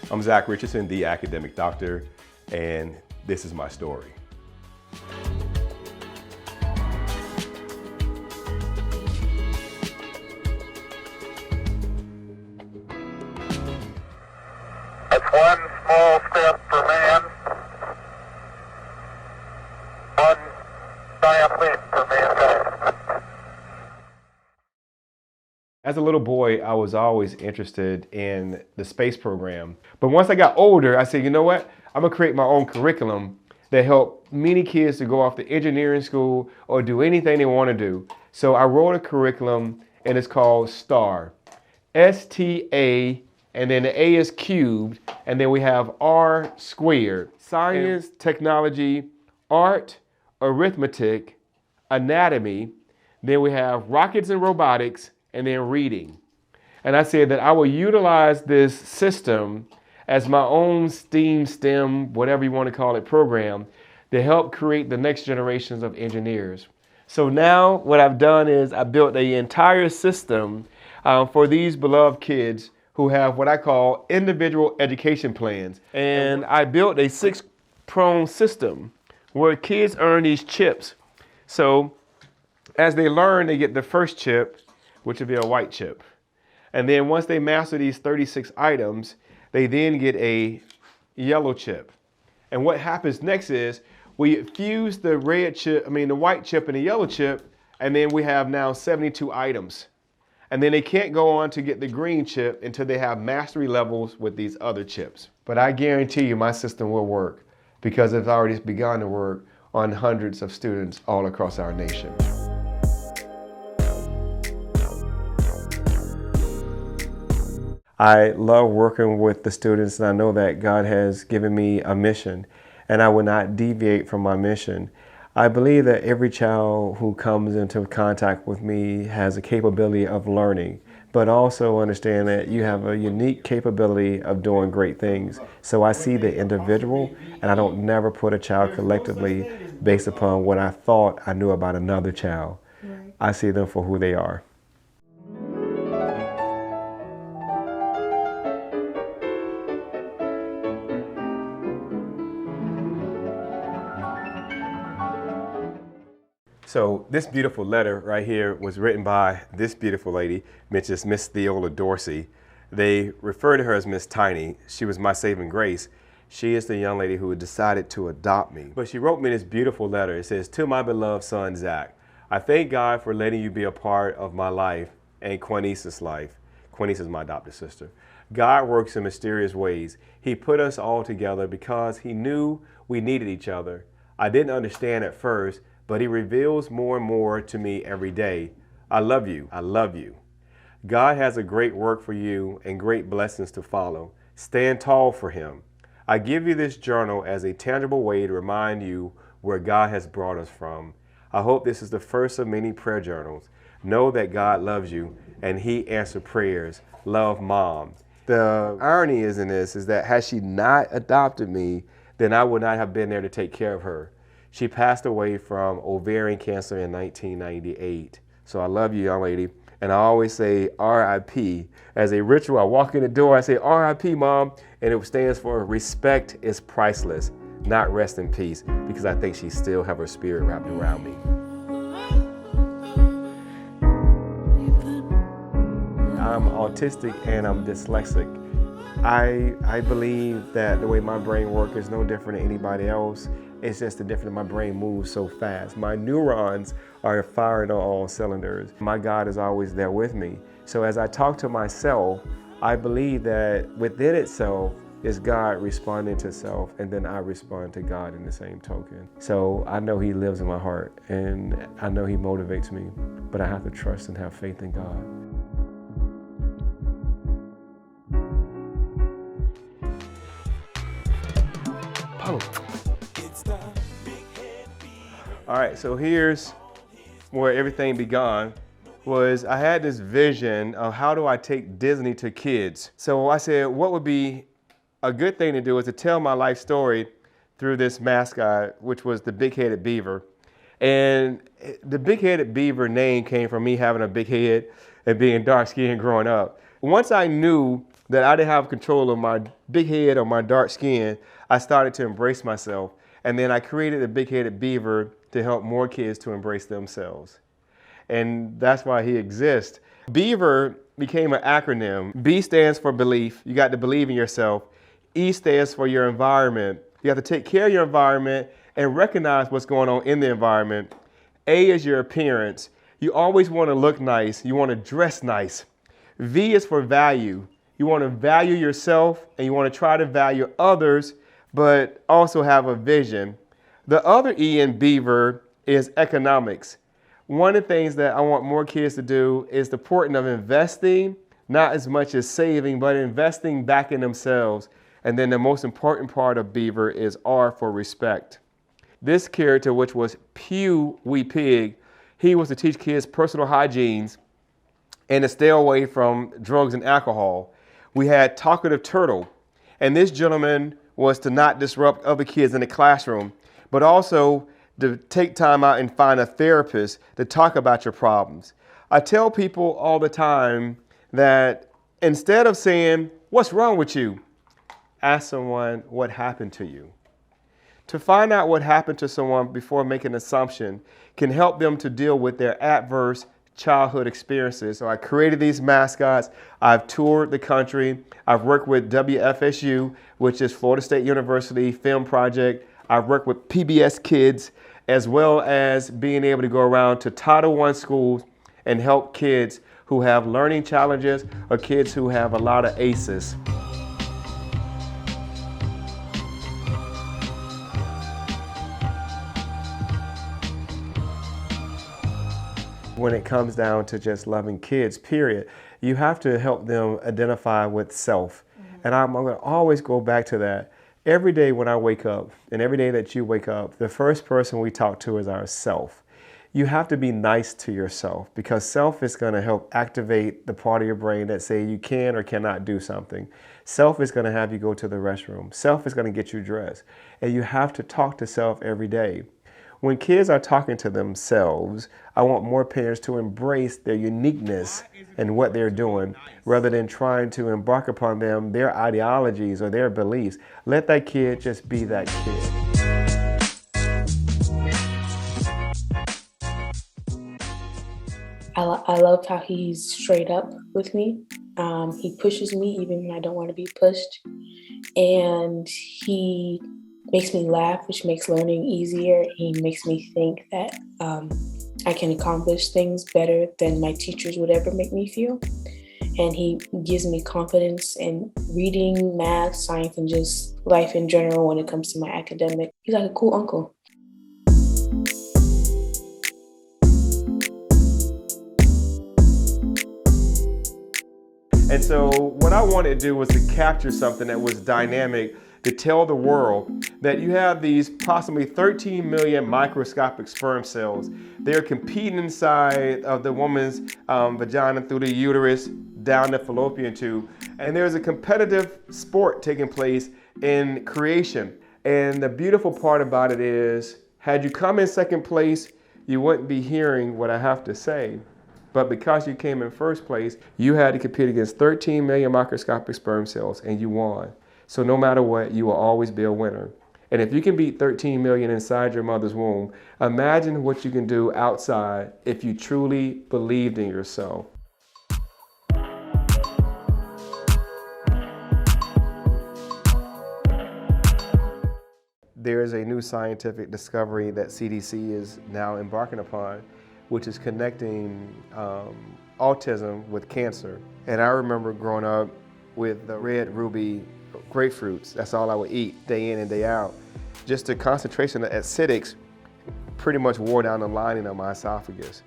I'm Zack Richardson, the academic doctor, and this is my story. That's one small step for man, one giant leap for mankind. As a little boy, I was always interested in the space program. But once I got older, I said, you know what? I'm gonna create my own curriculum that help many kids to go off to engineering school or do anything they wanna do. So I wrote a curriculum and it's called STAR. S-T-A, and then the A is cubed, and then we have R squared. Science, technology, art, arithmetic, anatomy, then we have rockets and robotics, and then reading. And I said that I will utilize this system as my own STEM, whatever you want to call it, program to help create the next generations of engineers. So now what I've done is I built the entire system for these beloved kids who have what I call individual education plans. And I built a 6-prong system where kids earn these chips. So as they learn, they get the first chip, which would be a white chip. And then once they master these 36 items, they then get a yellow chip. And what happens next is we fuse the white chip and the yellow chip, and then we have now 72 items. And then they can't go on to get the green chip until they have mastery levels with these other chips. But I guarantee you my system will work because it's already begun to work on hundreds of students all across our nation. I love working with the students, and I know that God has given me a mission, and I will not deviate from my mission. I believe that every child who comes into contact with me has a capability of learning, but also understand that you have a unique capability of doing great things. So I see the individual, and I don't never put a child collectively based upon what I thought I knew about another child. Right. I see them for who they are. So this beautiful letter right here was written by this beautiful lady, Miss Theola Dorsey. They refer to her as Miss Tiny. She was my saving grace. She is the young lady who decided to adopt me. But she wrote me this beautiful letter. It says, "To my beloved son, Zack, I thank God for letting you be a part of my life and Quanice's life." Quanice is my adopted sister. "God works in mysterious ways. He put us all together because he knew we needed each other. I didn't understand at first, but he reveals more and more to me every day. I love you. I love you. God has a great work for you and great blessings to follow. Stand tall for him. I give you this journal as a tangible way to remind you where God has brought us from. I hope this is the first of many prayer journals. Know that God loves you and he answers prayers. Love, Mom." The irony is in this is that had she not adopted me, then I would not have been there to take care of her. She passed away from ovarian cancer in 1998. So I love you, young lady. And I always say R.I.P. As a ritual, I walk in the door, I say R.I.P. Mom, and it stands for respect is priceless, not rest in peace, because I think she still have her spirit wrapped around me. I'm autistic and I'm dyslexic. I believe that the way my brain works is no different than anybody else. It's just the difference my brain moves so fast. My neurons are firing on all cylinders. My God is always there with me. So as I talk to myself, I believe that within itself is God responding to self, and then I respond to God in the same token. So I know he lives in my heart, and I know he motivates me, but I have to trust and have faith in God. Pablo. All right, so here's where everything began. I had this vision of how do I take Disney to kids. So I said, what would be a good thing to do is to tell my life story through this mascot, which was the big-headed beaver. And the big-headed beaver name came from me having a big head and being dark-skinned growing up. Once I knew that I didn't have control of my big head or my dark skin, I started to embrace myself. And then I created the Big-Headed Beaver to help more kids to embrace themselves. And that's why he exists. Beaver became an acronym. B stands for belief. You got to believe in yourself. E stands for your environment. You have to take care of your environment and recognize what's going on in the environment. A is your appearance. You always want to look nice. You want to dress nice. V is for value. You want to value yourself and you want to try to value others, but also have a vision. The other E in Beaver is economics. One of the things that I want more kids to do is the importance of investing, not as much as saving, but investing back in themselves. And then the most important part of Beaver is R for respect. This character, which was Pew Wee Pig, he was to teach kids personal hygienes and to stay away from drugs and alcohol. We had Talkative Turtle, and this gentleman was to not disrupt other kids in the classroom, but also to take time out and find a therapist to talk about your problems. I tell people all the time that instead of saying, "What's wrong with you?" ask someone, "What happened to you?" To find out what happened to someone before making an assumption can help them to deal with their adverse childhood experiences. So I created these mascots. I've toured the country. I've worked with WFSU, which is Florida State University Film Project. I've worked with PBS Kids, as well as being able to go around to Title I schools and help kids who have learning challenges or kids who have a lot of ACEs. When it comes down to just loving kids, period, you have to help them identify with self. And I'm going to always go back to that. Every day when I wake up, and every day that you wake up, the first person we talk to is ourself. You have to be nice to yourself, because self is going to help activate the part of your brain that say you can or cannot do something. Self is going to have you go to the restroom. Self is going to get you dressed. And you have to talk to self every day. When kids are talking to themselves, I want more parents to embrace their uniqueness and what they're doing, rather than trying to embark upon them their ideologies or their beliefs. Let that kid just be that kid. I love how he's straight up with me. He pushes me even when I don't want to be pushed. And he makes me laugh, which makes learning easier. He makes me think that I can accomplish things better than my teachers would ever make me feel. And he gives me confidence in reading, math, science, and just life in general when it comes to my academic. He's like a cool uncle. And so what I wanted to do was to capture something that was dynamic, to tell the world that you have these approximately 13 million microscopic sperm cells. They're competing inside of the woman's vagina through the uterus down the fallopian tube. And there's a competitive sport taking place in creation. And the beautiful part about it is, had you come in second place, you wouldn't be hearing what I have to say. But because you came in first place, you had to compete against 13 million microscopic sperm cells, and you won. So no matter what, you will always be a winner. And if you can beat 13 million inside your mother's womb, imagine what you can do outside if you truly believed in yourself. There is a new scientific discovery that CDC is now embarking upon, which is connecting autism with cancer. And I remember growing up with the red ruby grapefruits. That's all I would eat day in and day out. Just the concentration of acidics pretty much wore down the lining of my esophagus.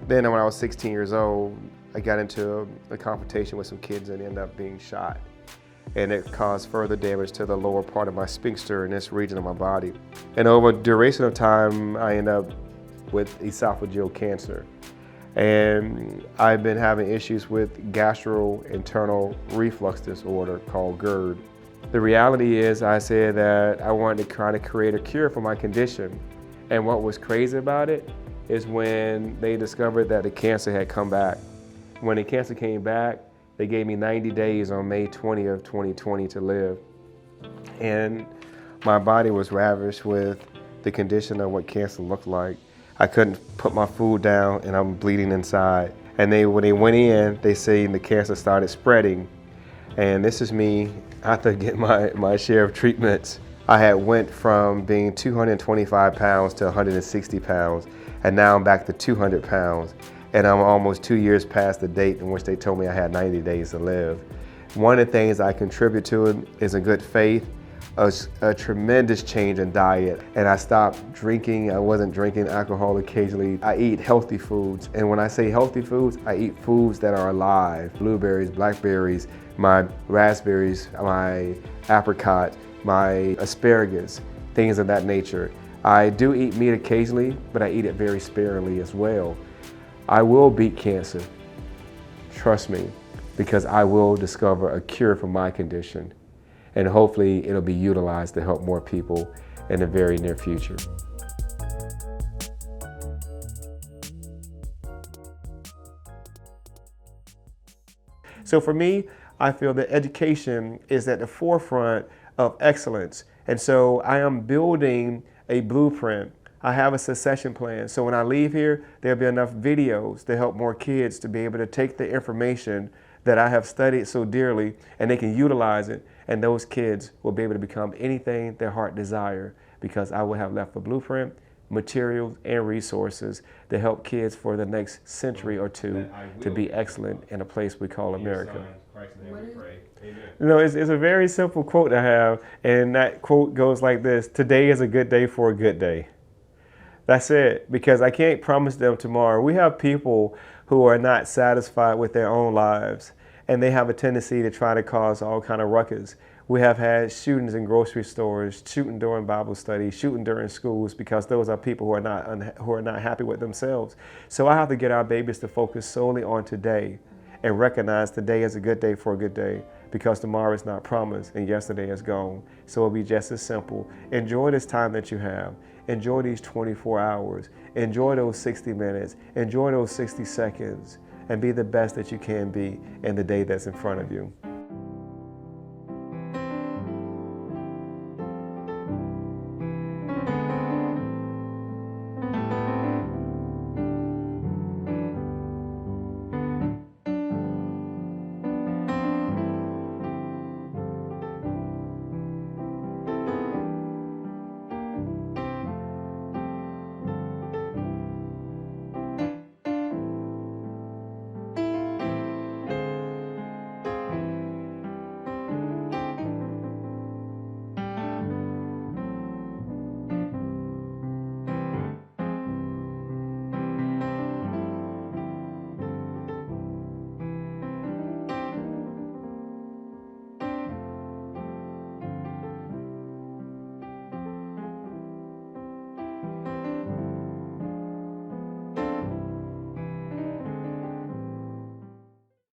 Then when I was 16 years old, I got into a confrontation with some kids and ended up being shot. And it caused further damage to the lower part of my sphincter in this region of my body. And over a duration of time, I ended up with esophageal cancer. And I've been having issues with gastrointestinal reflux disorder called GERD. The reality is, I said that I wanted to try to create a cure for my condition. And what was crazy about it is when they discovered that the cancer had come back. When the cancer came back, They gave me 90 days on May 20th, 2020 to live. And my body was ravished with the condition of what cancer looked like. I couldn't put my food down and I'm bleeding inside. And when they went in, they say the cancer started spreading. And this is me after getting my share of treatments. I had went from being 225 pounds to 160 pounds, and now I'm back to 200 pounds. And I'm almost 2 years past the date in which they told me I had 90 days to live. One of the things I contribute to it is a good faith, a tremendous change in diet. And I stopped drinking. I wasn't drinking alcohol occasionally. I eat healthy foods. And when I say healthy foods, I eat foods that are alive. Blueberries, blackberries, my raspberries, my apricot, my asparagus, things of that nature. I do eat meat occasionally, but I eat it very sparingly as well. I will beat cancer, trust me, because I will discover a cure for my condition. And hopefully it'll be utilized to help more people in the very near future. So for me, I feel that education is at the forefront of excellence. And so I am building a blueprint. I have a succession plan. So when I leave here, there'll be enough videos to help more kids to be able to take the information that I have studied so dearly and they can utilize it. And those kids will be able to become anything their heart desire, because I will have left a blueprint, materials, and resources to help kids for the next century or two to be excellent in a place we call America. You know, it's a very simple quote I have, and that quote goes like this: today is a good day for a good day. That's it, because I can't promise them tomorrow. We have people who are not satisfied with their own lives, and they have a tendency to try to cause all kind of ruckus. We have had shootings in grocery stores, shooting during Bible study, shooting during schools, because those are people who are not happy with themselves. So I have to get our babies to focus solely on today and recognize today is a good day for a good day, because tomorrow is not promised and yesterday is gone. So it'll be just as simple. Enjoy this time that you have. Enjoy these 24 hours. Enjoy those 60 minutes. Enjoy those 60 seconds, and be the best that you can be in the day that's in front of you.